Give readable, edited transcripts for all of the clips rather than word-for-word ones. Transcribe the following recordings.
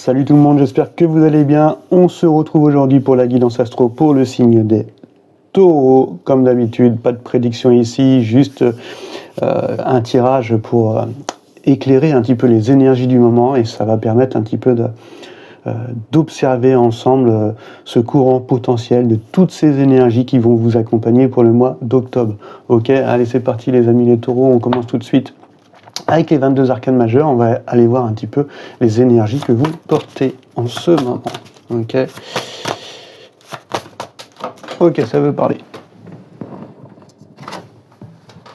Salut tout le monde, j'espère que vous allez bien. On se retrouve aujourd'hui pour la guidance astro pour le signe des taureaux. Comme d'habitude, pas de prédiction ici, juste un tirage pour éclairer un petit peu les énergies du moment et ça va permettre un petit peu d'observer ensemble ce courant potentiel de toutes ces énergies qui vont vous accompagner pour le mois d'octobre. Ok, allez c'est parti les amis les taureaux, on commence tout de suite. Avec les 22 arcanes majeurs, on va aller voir un petit peu les énergies que vous portez en ce moment. Ok, ok, ça veut parler.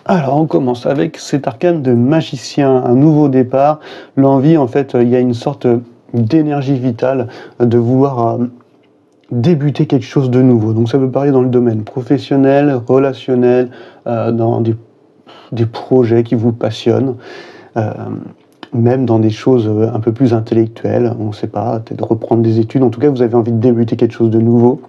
Alors, on commence avec cet arcane de magicien, un nouveau départ. L'envie, en fait, il y a une sorte d'énergie vitale de vouloir débuter quelque chose de nouveau. Donc, ça peut parler dans le domaine professionnel, relationnel, dans des projets qui vous passionnent, même dans des choses un peu plus intellectuelles, on ne sait pas, peut-être reprendre des études, en tout cas vous avez envie de débuter quelque chose de nouveau,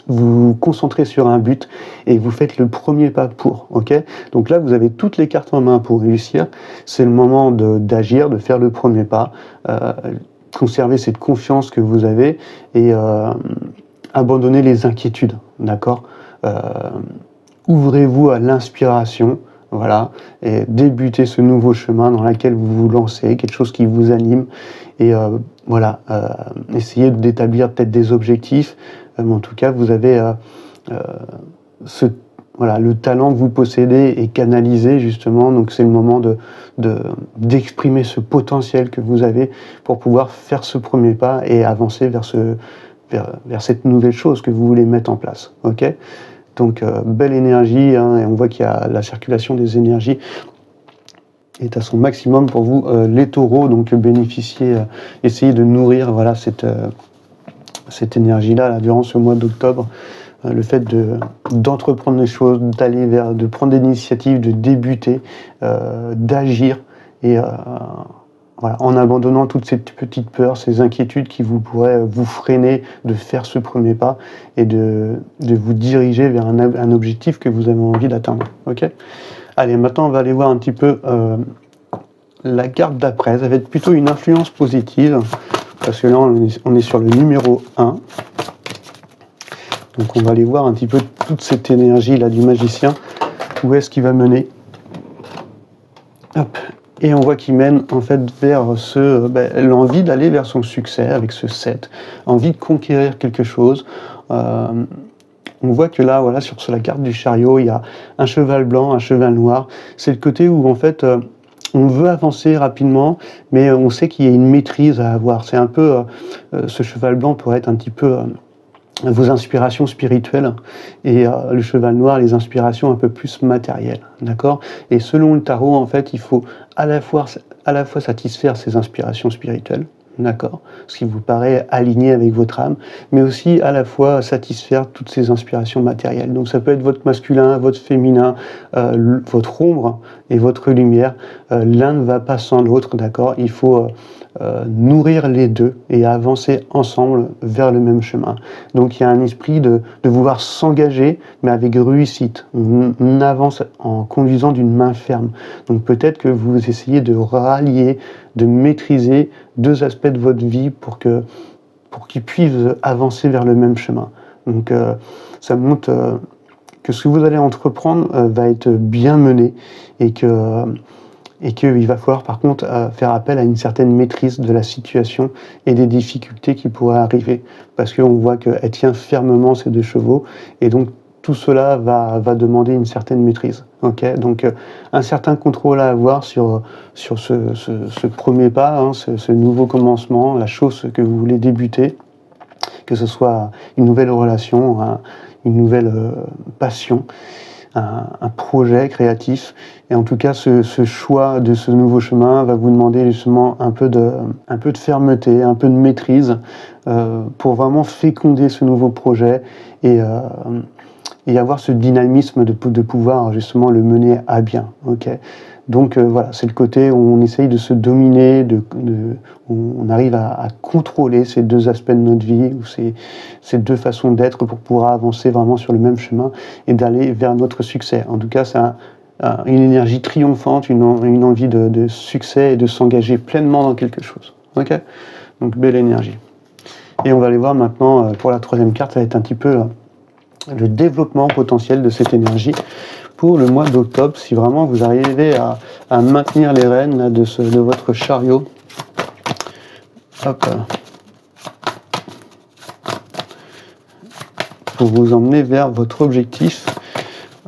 vous vous concentrez sur un but et vous faites le premier pas pour, ok? Donc là vous avez toutes les cartes en main pour réussir, c'est le moment d'agir, de faire le premier pas, conserver cette confiance que vous avez et abandonner les inquiétudes, d'accord? Ouvrez-vous à l'inspiration. Voilà, et débuter ce nouveau chemin dans lequel vous vous lancez, quelque chose qui vous anime, et voilà, essayez d'établir peut-être des objectifs, mais en tout cas, vous avez le talent que vous possédez est canalisé justement, donc c'est le moment d'exprimer ce potentiel que vous avez pour pouvoir faire ce premier pas et avancer vers cette nouvelle chose que vous voulez mettre en place, ok ? Donc, belle énergie, hein, et on voit qu'il y a la circulation des énergies est à son maximum pour vous, les taureaux. Donc, bénéficiez, essayez de nourrir voilà, cette énergie-là là, durant ce mois d'octobre. Le fait d'entreprendre les choses, de prendre des initiatives, de débuter, d'agir et voilà, en abandonnant toutes ces petites peurs, ces inquiétudes qui pourraient vous freiner de faire ce premier pas et de vous diriger vers un objectif que vous avez envie d'atteindre. Ok ? Allez, maintenant on va aller voir un petit peu la carte d'après. Ça va être plutôt une influence positive, parce que là on est sur le numéro 1. Donc on va aller voir un petit peu toute cette énergie là du magicien. Où est-ce qu'il va mener ? Hop. Et on voit qu'il mène en fait vers l'envie d'aller vers son succès avec ce 7, envie de conquérir quelque chose. On voit que là, voilà, sur la carte du chariot, il y a un cheval blanc, un cheval noir. C'est le côté où en fait on veut avancer rapidement, mais on sait qu'il y a une maîtrise à avoir. C'est un peu ce cheval blanc pourrait être un petit peu vos inspirations spirituelles et le cheval noir, les inspirations un peu plus matérielles, d'accord? Et selon le tarot, en fait, il faut à la fois satisfaire ces inspirations spirituelles, d'accord? Ce qui vous paraît aligné avec votre âme, mais aussi à la fois satisfaire toutes ces inspirations matérielles. Donc ça peut être votre masculin, votre féminin, votre ombre et votre lumière. L'un ne va pas sans l'autre, d'accord? Il faut nourrir les deux et avancer ensemble vers le même chemin. Donc il y a un esprit de vouloir s'engager, mais avec réussite. On avance en conduisant d'une main ferme. Donc peut-être que vous essayez de rallier, de maîtriser deux aspects de votre vie pour qu'ils puissent avancer vers le même chemin. Donc ça montre que ce que vous allez entreprendre va être bien mené et qu'il va falloir par contre faire appel à une certaine maîtrise de la situation et des difficultés qui pourraient arriver, parce qu'on voit qu'elle tient fermement ces deux chevaux, et donc tout cela va demander une certaine maîtrise. Okay, donc un certain contrôle à avoir sur ce premier pas, hein, ce nouveau commencement, la chose que vous voulez débuter, que ce soit une nouvelle relation, une nouvelle passion, un projet créatif. Et en tout cas, ce choix de ce nouveau chemin va vous demander justement un peu de fermeté, un peu de maîtrise pour vraiment féconder ce nouveau projet et avoir ce dynamisme de pouvoir justement le mener à bien. Okay, donc voilà, c'est le côté où on essaye de se dominer, où on arrive à contrôler ces deux aspects de notre vie, ou ces deux façons d'être pour pouvoir avancer vraiment sur le même chemin et d'aller vers notre succès. En tout cas, c'est une énergie triomphante, une envie de succès et de s'engager pleinement dans quelque chose. Okay, Donc belle énergie. Et on va aller voir maintenant, pour la troisième carte, ça va être un petit peu le développement potentiel de cette énergie pour le mois d'octobre, si vraiment vous arrivez à maintenir les rênes là, de votre chariot. Hop. Pour vous emmener vers votre objectif.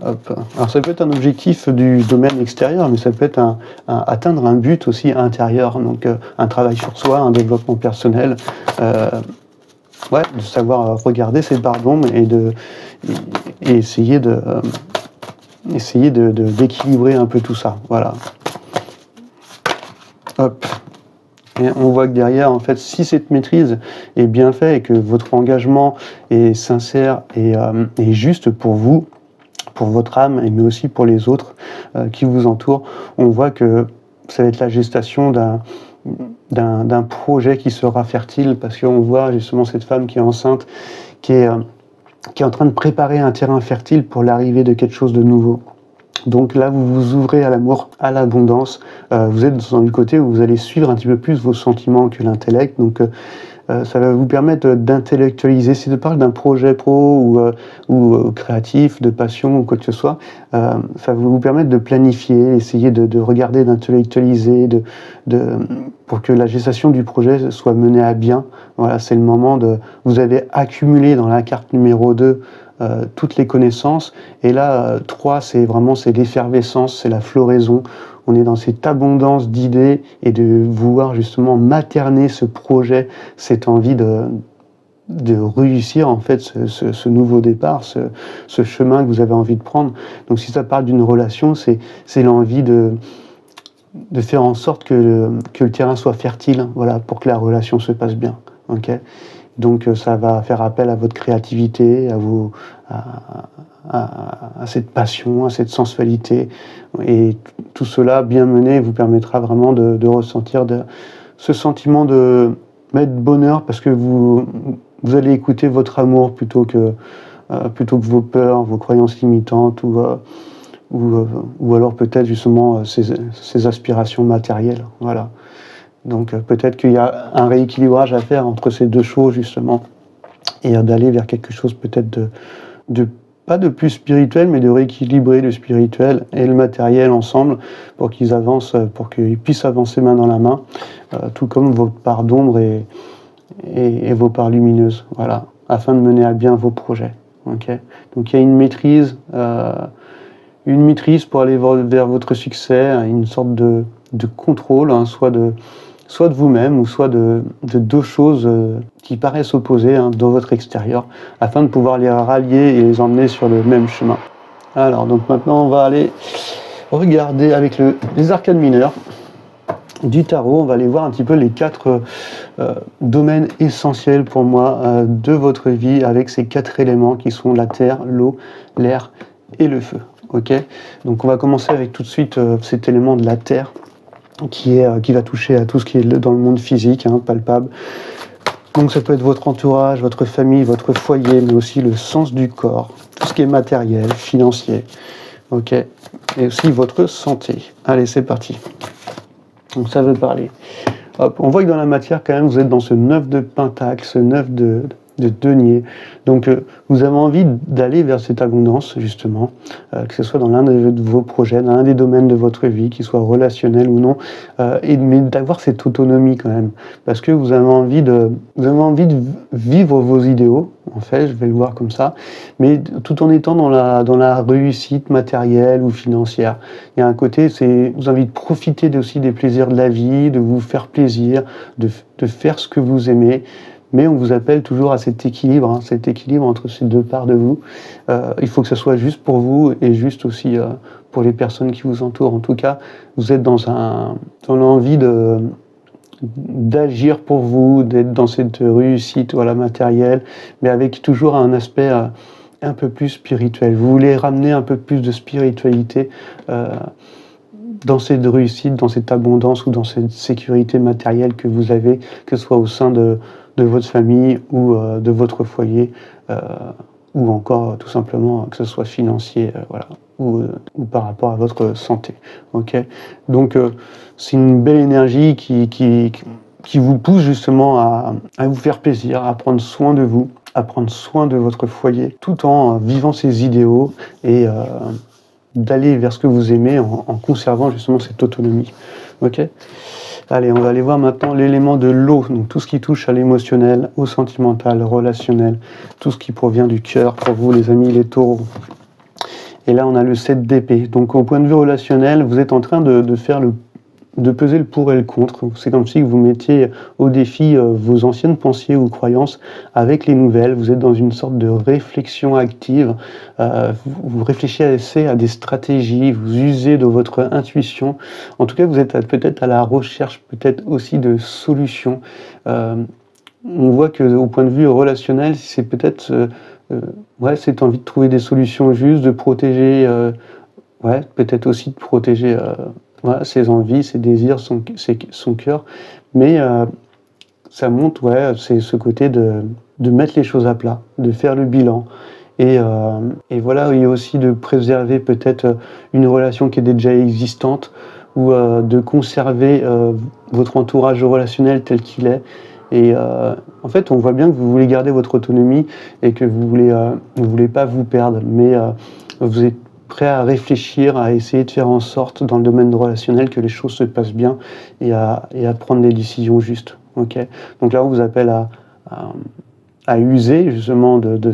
Hop. Alors ça peut être un objectif du domaine extérieur, mais ça peut être atteindre un but aussi intérieur, donc un travail sur soi, un développement personnel, ouais, de savoir regarder ses parts d'ombre et essayer d'équilibrer un peu tout ça, voilà. Hop. Et on voit que derrière, en fait, si cette maîtrise est bien faite et que votre engagement est sincère et juste pour vous, pour votre âme, mais aussi pour les autres qui vous entourent, on voit que ça va être la gestation d'un projet qui sera fertile, parce qu'on voit justement cette femme qui est enceinte, qui est en train de préparer un terrain fertile pour l'arrivée de quelque chose de nouveau. Donc là, vous vous ouvrez à l'amour, à l'abondance. Vous êtes dans le côté où vous allez suivre un petit peu plus vos sentiments que l'intellect. Donc ça va vous permettre d'intellectualiser. Si je parle d'un projet pro ou créatif, de passion ou quoi que ce soit, ça va vous permettre de planifier, essayer de regarder, d'intellectualiser, pour que la gestation du projet soit menée à bien. Voilà, c'est le moment vous avez accumulé dans la carte numéro 2 toutes les connaissances, et là 3 c'est l'effervescence, c'est la floraison. On est dans cette abondance d'idées et de vouloir justement materner ce projet, cette envie de réussir en fait ce nouveau départ, ce chemin que vous avez envie de prendre. Donc si ça part d'une relation, c'est l'envie de faire en sorte que le terrain soit fertile, voilà, pour que la relation se passe bien. Okay. Donc ça va faire appel à votre créativité, à cette passion, à cette sensualité. Et tout cela, bien mené, vous permettra vraiment de ressentir ce sentiment de bonheur, parce que vous allez écouter votre amour plutôt que vos peurs, vos croyances limitantes, ou alors peut-être justement ces aspirations matérielles. Voilà. Donc peut-être qu'il y a un rééquilibrage à faire entre ces deux choses justement, et d'aller vers quelque chose peut-être pas de plus spirituel, mais de rééquilibrer le spirituel et le matériel ensemble pour qu'ils avancent, pour qu'ils puissent avancer main dans la main, tout comme votre part d'ombre et vos parts lumineuses, voilà, afin de mener à bien vos projets. Okay. Donc il y a une maîtrise pour aller vers votre succès, une sorte de contrôle, hein, soit de vous-même, ou soit de deux choses qui paraissent opposées, hein, dans votre extérieur, afin de pouvoir les rallier et les emmener sur le même chemin. Alors, donc maintenant, on va aller regarder avec les arcanes mineures du tarot. On va aller voir un petit peu les 4 domaines essentiels pour moi de votre vie, avec ces 4 éléments qui sont la terre, l'eau, l'air et le feu. Okay. Donc on va commencer avec tout de suite cet élément de la terre, qui va toucher à tout ce qui est dans le monde physique, hein, palpable. Donc ça peut être votre entourage, votre famille, votre foyer, mais aussi le sens du corps, tout ce qui est matériel, financier, ok, et aussi votre santé. Allez, c'est parti. Donc ça veut parler. Hop, on voit que dans la matière, quand même, vous êtes dans ce 9 de pentacle, ce 9 de denier. Donc vous avez envie d'aller vers cette abondance, justement, que ce soit dans l'un de vos projets, dans l'un des domaines de votre vie, qu'il soit relationnel ou non, mais d'avoir cette autonomie quand même, parce que vous avez envie de vivre vos idéaux, en fait, je vais le voir comme ça, mais tout en étant dans la réussite matérielle ou financière. Il y a un côté, vous avez envie de profiter aussi des plaisirs de la vie, de vous faire plaisir, de faire ce que vous aimez. Mais on vous appelle toujours à cet équilibre, hein, cet équilibre entre ces deux parts de vous. Il faut que ça soit juste pour vous et juste aussi pour les personnes qui vous entourent. En tout cas, vous êtes dans l'envie d'agir pour vous, d'être dans cette réussite, voilà, matérielle, mais avec toujours un aspect un peu plus spirituel. Vous voulez ramener un peu plus de spiritualité dans cette réussite, dans cette abondance ou dans cette sécurité matérielle que vous avez, que ce soit au sein de votre famille ou de votre foyer, ou encore tout simplement que ce soit financier, voilà, ou par rapport à votre santé. Okay. Donc c'est une belle énergie qui qui vous pousse justement à vous faire plaisir, à prendre soin de vous, à prendre soin de votre foyer, tout en vivant ces idéaux et d'aller vers ce que vous aimez en conservant justement cette autonomie. Ok ? Allez, on va aller voir maintenant l'élément de l'eau, donc tout ce qui touche à l'émotionnel, au sentimental, relationnel, tout ce qui provient du cœur pour vous les amis les taureaux. Et là on a le 7 d'épée, donc au point de vue relationnel, vous êtes en train de peser le pour et le contre. C'est comme si vous mettiez au défi vos anciennes pensées ou croyances avec les nouvelles. Vous êtes dans une sorte de réflexion active. Vous réfléchissez à des stratégies, vous usez de votre intuition. En tout cas, vous êtes peut-être à la recherche, peut-être aussi de solutions. On voit qu'au point de vue relationnel, c'est peut-être cette envie de trouver des solutions justes, de protéger, peut-être aussi de protéger voilà, ses envies, ses désirs, son cœur, mais ça montre, c'est ce côté de mettre les choses à plat, de faire le bilan, et voilà, il y a aussi de préserver peut-être une relation qui est déjà existante, ou de conserver votre entourage relationnel tel qu'il est, et en fait, on voit bien que vous voulez garder votre autonomie, et que vous voulez pas vous perdre, mais vous êtes prêt à réfléchir, à essayer de faire en sorte, dans le domaine relationnel, que les choses se passent bien et à prendre des décisions justes. Okay, donc là, on vous appelle à user justement de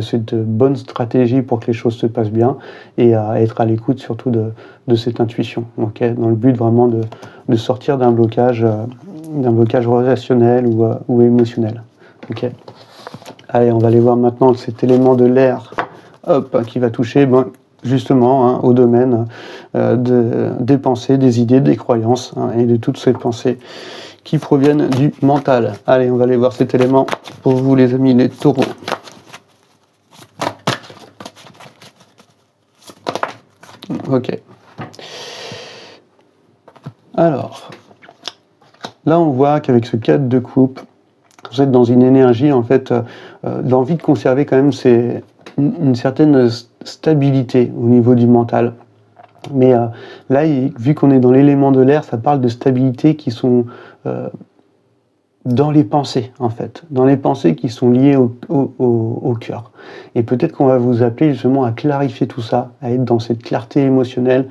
cette bonne stratégie pour que les choses se passent bien et à être à l'écoute surtout de cette intuition. Okay, dans le but vraiment de sortir d'un blocage relationnel ou émotionnel. Okay. Allez, on va aller voir maintenant cet élément de l'air. Qui va toucher justement au domaine des pensées, des idées, des croyances et de toutes ces pensées qui proviennent du mental. Allez, on va aller voir cet élément pour vous les amis les taureaux. Ok. Alors, là on voit qu'avec ce 4 de coupe, vous êtes dans une énergie en fait, l'envie de conserver quand même une certaine stabilité au niveau du mental. Mais là, vu qu'on est dans l'élément de l'air, ça parle de stabilité qui sont dans les pensées, en fait. Dans les pensées qui sont liées au cœur. Et peut-être qu'on va vous appeler justement à clarifier tout ça, à être dans cette clarté émotionnelle,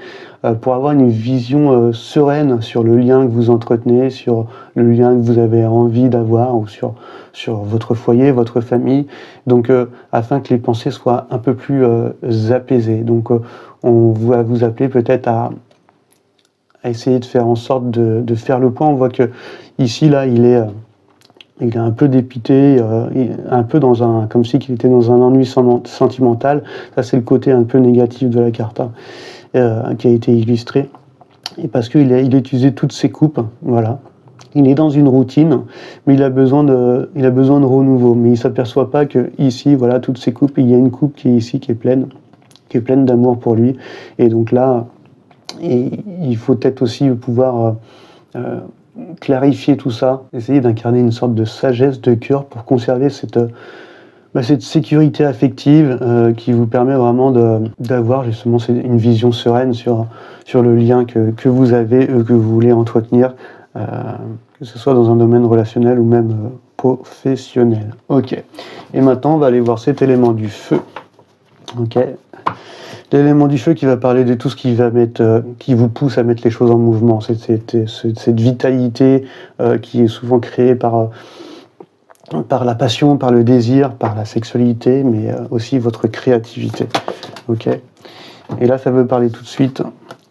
pour avoir une vision sereine sur le lien que vous entretenez, sur le lien que vous avez envie d'avoir, ou sur votre foyer, votre famille, donc afin que les pensées soient un peu plus apaisées. Donc on va vous appeler peut-être à essayer de faire en sorte de faire le point. On voit que ici, là, il est un peu dépité, un peu comme si il était dans un ennui sentimental. Ça, c'est le côté un peu négatif de la carte qui a été illustré. Et parce qu'il a utilisé toutes ses coupes, voilà. Il est dans une routine, mais il a besoin de renouveau. Mais il s'aperçoit pas que ici, voilà, toutes ces coupes, il y a une coupe qui est ici, qui est pleine d'amour pour lui. Et donc là, il faut peut-être aussi pouvoir clarifier tout ça, essayer d'incarner une sorte de sagesse de cœur pour conserver cette sécurité affective qui vous permet vraiment d'avoir justement une vision sereine sur le lien que vous avez, que vous voulez entretenir, que ce soit dans un domaine relationnel ou même professionnel. Ok. Et maintenant, on va aller voir cet élément du feu. Ok. L'élément du feu qui va parler de tout ce qui vous pousse à mettre les choses en mouvement. Cette vitalité qui est souvent créée par la passion, par le désir, par la sexualité, mais aussi votre créativité. Ok. Et là, ça veut parler tout de suite.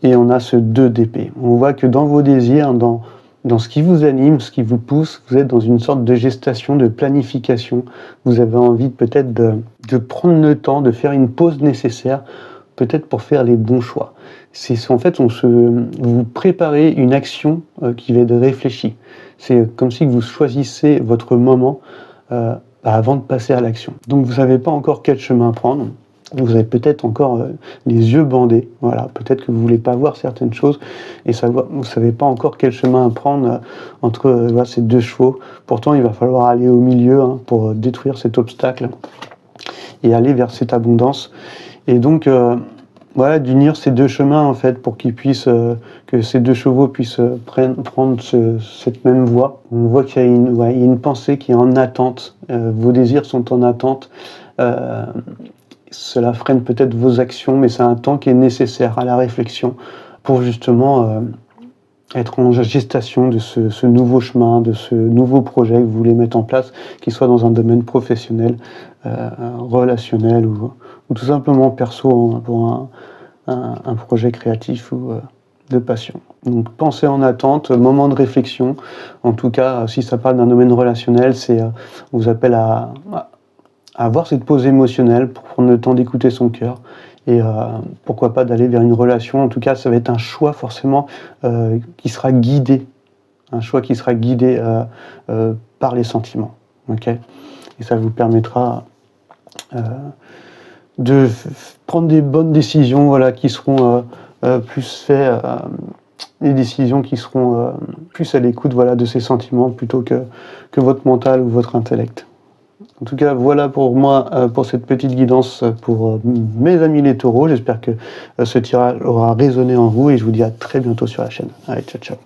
Et on a ce 2 d'épée. On voit que dans vos désirs, dans ce qui vous anime, ce qui vous pousse, vous êtes dans une sorte de gestation, de planification. Vous avez envie peut-être de prendre le temps, de faire une pause nécessaire, peut-être pour faire les bons choix. En fait, vous préparez une action qui va être réfléchie. C'est comme si vous choisissez votre moment avant de passer à l'action. Donc vous ne savez pas encore quel chemin prendre. Vous avez peut-être encore les yeux bandés. Voilà, peut-être que vous ne voulez pas voir certaines choses et vous ne savez pas encore quel chemin prendre entre ces 2 chevaux. Pourtant, il va falloir aller au milieu pour détruire cet obstacle et aller vers cette abondance. Et donc, voilà, d'unir ces deux chemins en fait pour qu'ils puissent, que ces deux chevaux puissent prendre cette même voie. On voit qu'il y a il y a une pensée qui est en attente, vos désirs sont en attente. Cela freine peut-être vos actions, mais c'est un temps qui est nécessaire à la réflexion pour justement être en gestation de ce nouveau chemin, de ce nouveau projet que vous voulez mettre en place, qu'il soit dans un domaine professionnel, relationnel ou tout simplement perso pour un projet créatif ou de passion. Donc pensez en attente, moment de réflexion. En tout cas, si ça parle d'un domaine relationnel, on vous appelle à avoir cette pause émotionnelle pour prendre le temps d'écouter son cœur et pourquoi pas d'aller vers une relation. En tout cas, ça va être un choix forcément qui sera guidé, un choix qui sera guidé par les sentiments. Okay, et ça vous permettra de prendre des bonnes décisions, voilà, qui seront plus faites, des décisions qui seront plus à l'écoute, voilà, de ces sentiments plutôt que votre mental ou votre intellect. En tout cas, voilà pour moi, pour cette petite guidance pour mes amis les taureaux. J'espère que ce tirage aura résonné en vous et je vous dis à très bientôt sur la chaîne. Allez, ciao, ciao.